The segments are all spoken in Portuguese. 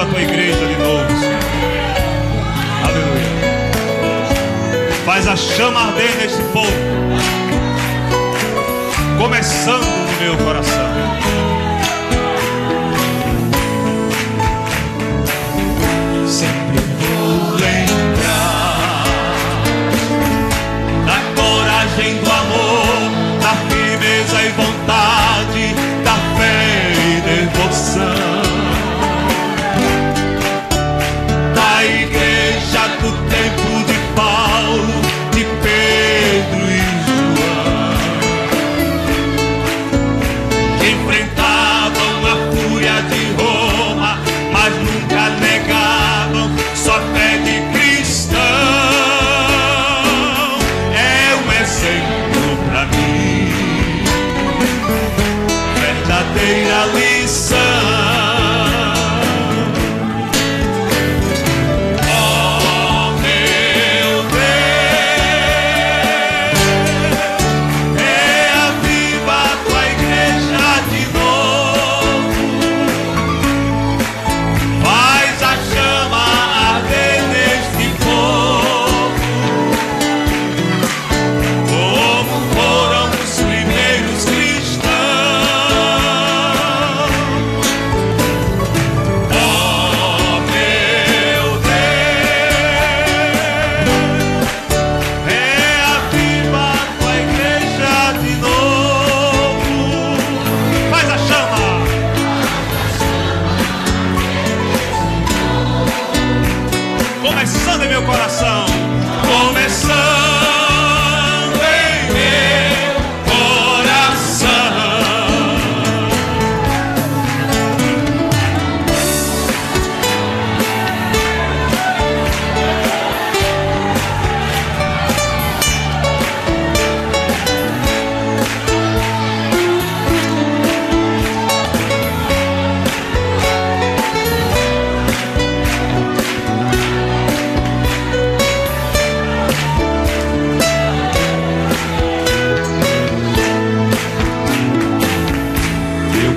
aviva a tua igreja de novo, Senhor. Aleluia. Faz a chama arder nesse povo, começando no meu coração. Sempre vou lembrar da coragem, do amor, da firmeza e vontade, da fé e devoção, da igreja do tempo de Paulo, de Pedro e João, que enfrentavam a fúria de Roma, mas nunca negavam sua fé de cristão. É um exemplo pra mim, verdadeira lição. Começando em meu coração, começando em meu coração.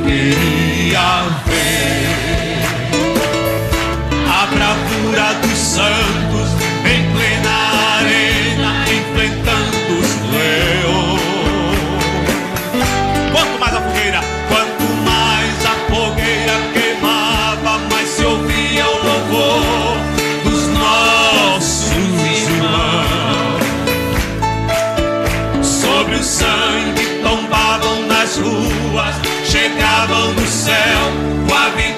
Queria ver a bravura dos santos em plena arena, enfrentando os leões. Quanto mais a fogueira queimava, mais se ouvia o louvor dos nossos irmãos. Sobre o sangue tombavam nas ruas, chegavam no céu com a vida.